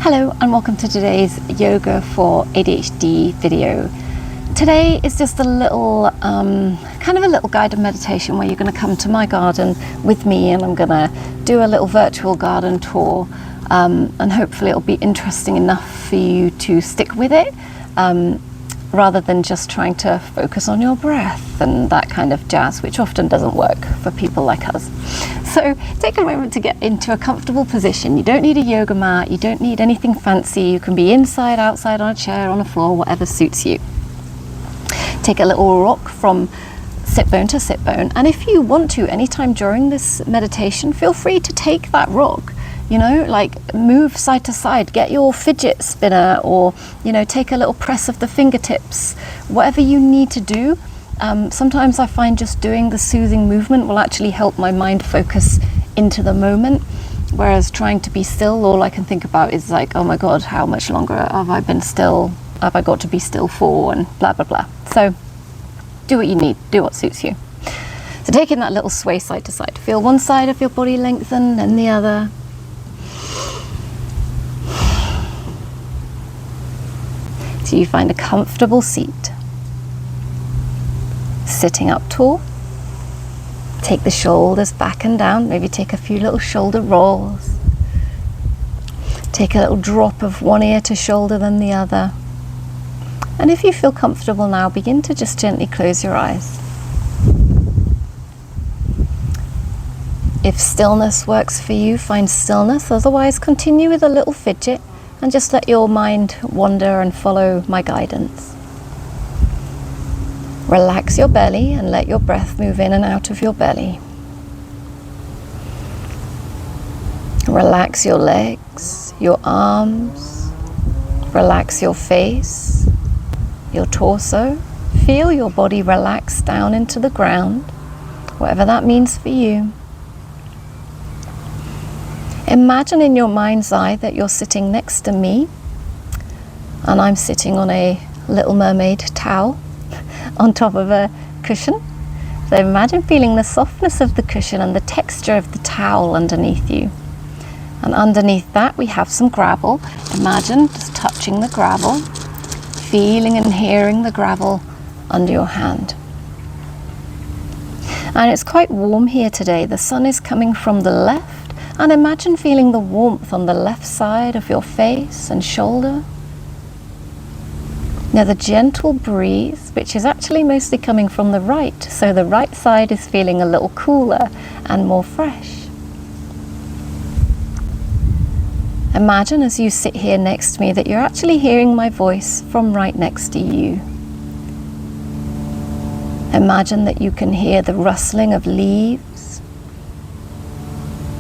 Hello and welcome to today's yoga for ADHD video. Today is just a little kind of a little guided meditation where you're going to come to my garden with me and I'm going to do a little virtual garden tour, and hopefully it'll be interesting enough for you to stick with it, rather than just trying to focus on your breath and that kind of jazz, which often doesn't work for people like us. So take a moment to get into a comfortable position. You don't need a yoga mat, you don't need anything fancy. You can be inside, outside, on a chair, on a floor, whatever suits you. Take a little rock from sit bone to sit bone, and if you want to, anytime during this meditation, feel free to take that rock, like move side to side, get your fidget spinner, or take a little press of the fingertips, whatever you need to do. Sometimes I find just doing the soothing movement will actually help my mind focus into the moment, whereas trying to be still, all I can think about is like, oh my god, how much longer have I been still, have I got to be still for, and blah blah blah. So do what you need, do what suits you. So taking that little sway side to side, feel one side of your body lengthen and the other. So you find a comfortable seat. Sitting up tall. Take the shoulders back and down, maybe take a few little shoulder rolls. Take a little drop of one ear to shoulder then the other. And if you feel comfortable now, begin to just gently close your eyes. If stillness works for you, find stillness. Otherwise, continue with a little fidget and just let your mind wander and follow my guidance. Relax your belly and let your breath move in and out of your belly. Relax your legs, your arms. Relax your face, your torso. Feel your body relax down into the ground, whatever that means for you. Imagine in your mind's eye that you're sitting next to me and I'm sitting on a Little Mermaid towel on top of a cushion. So imagine feeling the softness of the cushion and the texture of the towel underneath you. And underneath that we have some gravel. Imagine just touching the gravel, feeling and hearing the gravel under your hand. And it's quite warm here today. The sun is coming from the left. And imagine feeling the warmth on the left side of your face and shoulder. Now the gentle breeze, which is actually mostly coming from the right, so the right side is feeling a little cooler and more fresh. Imagine as you sit here next to me that you're actually hearing my voice from right next to you. Imagine that you can hear the rustling of leaves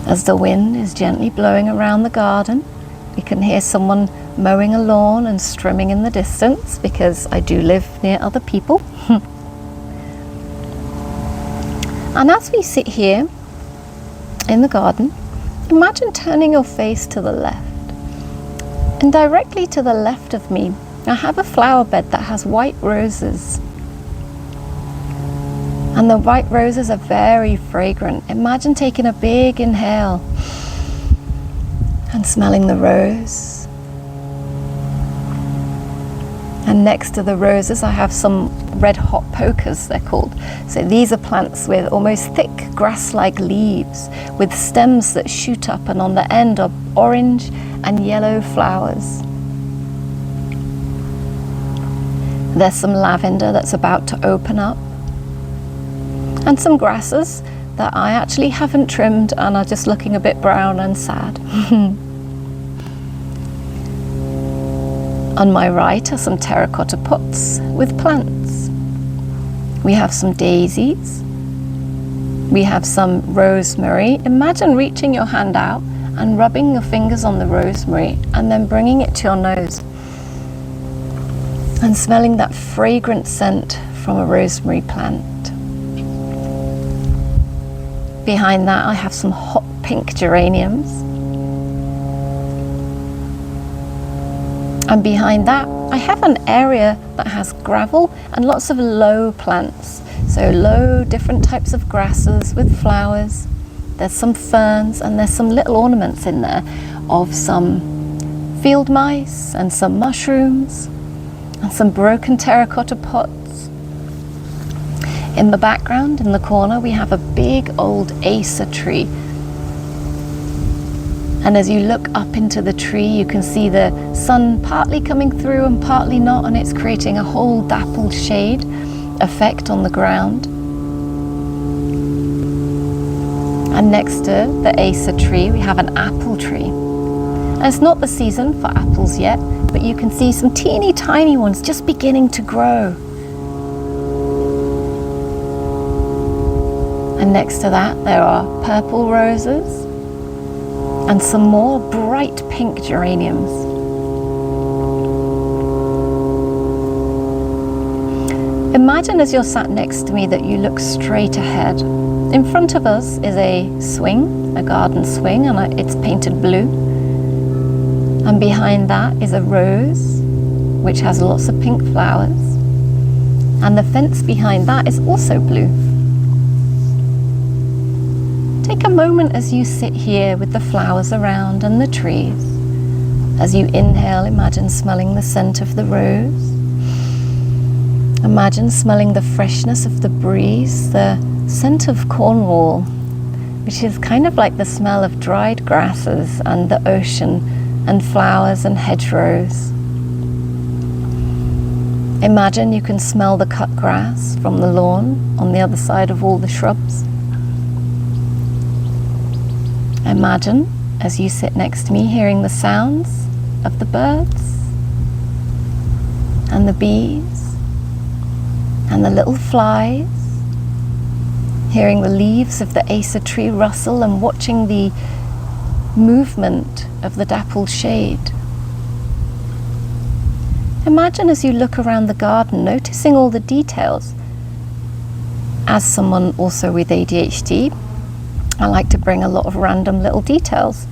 as the wind is gently blowing around the garden. You can hear someone mowing a lawn and strumming in the distance, because I do live near other people. And as we sit here in the garden, imagine turning your face to the left. And directly to the left of me, I have a flower bed that has white roses. And the white roses are very fragrant. Imagine taking a big inhale and smelling the rose. And next to the roses I have some red hot pokers, they're called. So these are plants with almost thick grass-like leaves with stems that shoot up, and on the end are orange and yellow flowers. There's some lavender that's about to open up, and some grasses that I actually haven't trimmed and are just looking a bit brown and sad. On my right are some terracotta pots with plants. We have some daisies. We have some rosemary. Imagine reaching your hand out and rubbing your fingers on the rosemary and then bringing it to your nose and smelling that fragrant scent from a rosemary plant. Behind that I have some hot pink geraniums. And behind that I have an area that has gravel and lots of low plants. So low different types of grasses with flowers. There's some ferns and there's some little ornaments in there of some field mice and some mushrooms and some broken terracotta pots. In the background, in the corner, we have a big old acer tree. And as you look up into the tree, you can see the sun partly coming through and partly not, and it's creating a whole dappled shade effect on the ground. And next to the acer tree, we have an apple tree. And it's not the season for apples yet, but you can see some teeny tiny ones just beginning to grow. And next to that, there are purple roses and some more bright pink geraniums. Imagine as you're sat next to me that you look straight ahead. In front of us is a swing, a garden swing, and it's painted blue. And behind that is a rose, which has lots of pink flowers. And the fence behind that is also blue. Take a moment as you sit here with the flowers around and the trees. As you inhale, imagine smelling the scent of the rose. Imagine smelling the freshness of the breeze, the scent of Cornwall, which is kind of like the smell of dried grasses and the ocean and flowers and hedgerows. Imagine you can smell the cut grass from the lawn on the other side of all the shrubs. Imagine, as you sit next to me, hearing the sounds of the birds and the bees and the little flies, hearing the leaves of the acer tree rustle and watching the movement of the dappled shade. Imagine as you look around the garden, noticing all the details. As someone also with ADHD, I like to bring a lot of random little details.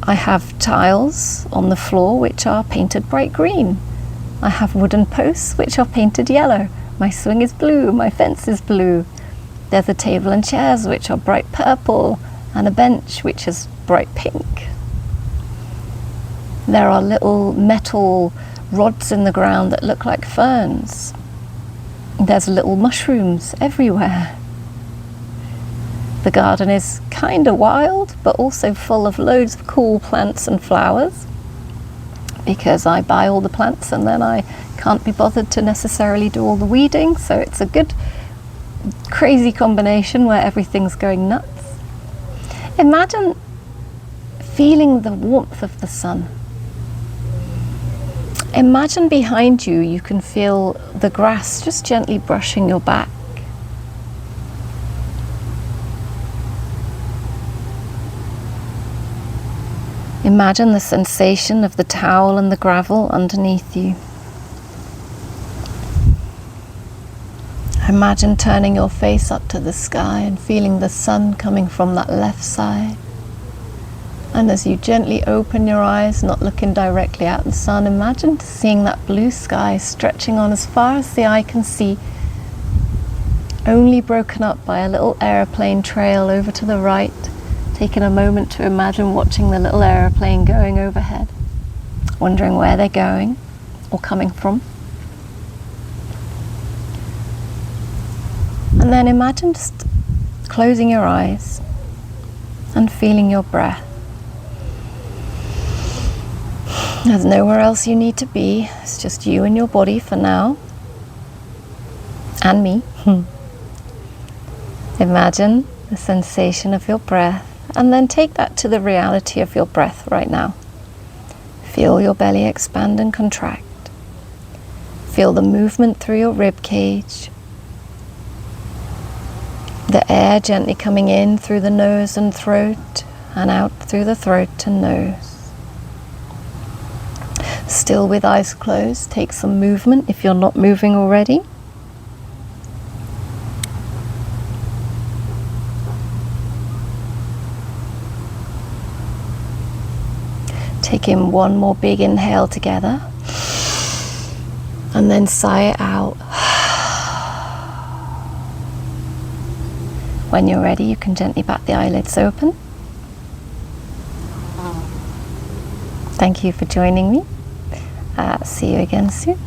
I have tiles on the floor which are painted bright green. I have wooden posts which are painted yellow. My swing is blue, my fence is blue. There's a table and chairs which are bright purple and a bench which is bright pink. There are little metal rods in the ground that look like ferns. There's little mushrooms everywhere. The garden is kind of wild, but also full of loads of cool plants and flowers, because I buy all the plants and then I can't be bothered to necessarily do all the weeding, so it's a good crazy combination where everything's going nuts. Imagine feeling the warmth of the sun. Imagine behind you, you can feel the grass just gently brushing your back. Imagine the sensation of the towel and the gravel underneath you. Imagine turning your face up to the sky and feeling the sun coming from that left side. And as you gently open your eyes, not looking directly at the sun, imagine seeing that blue sky stretching on as far as the eye can see, only broken up by a little aeroplane trail over to the right. Taking a moment to imagine watching the little aeroplane going overhead, wondering where they're going or coming from. And then imagine just closing your eyes and feeling your breath. There's nowhere else you need to be. It's just you and your body for now. And me. Imagine the sensation of your breath, and then take that to the reality of your breath right now. Feel your belly expand and contract. Feel the movement through your rib cage. The air gently coming in through the nose and throat, and out through the throat and nose. Still with eyes closed, take some movement if you're not moving already. Take in one more big inhale together, and then sigh it out. When you're ready, you can gently bat the eyelids open. thank you for joining me. See you again soon.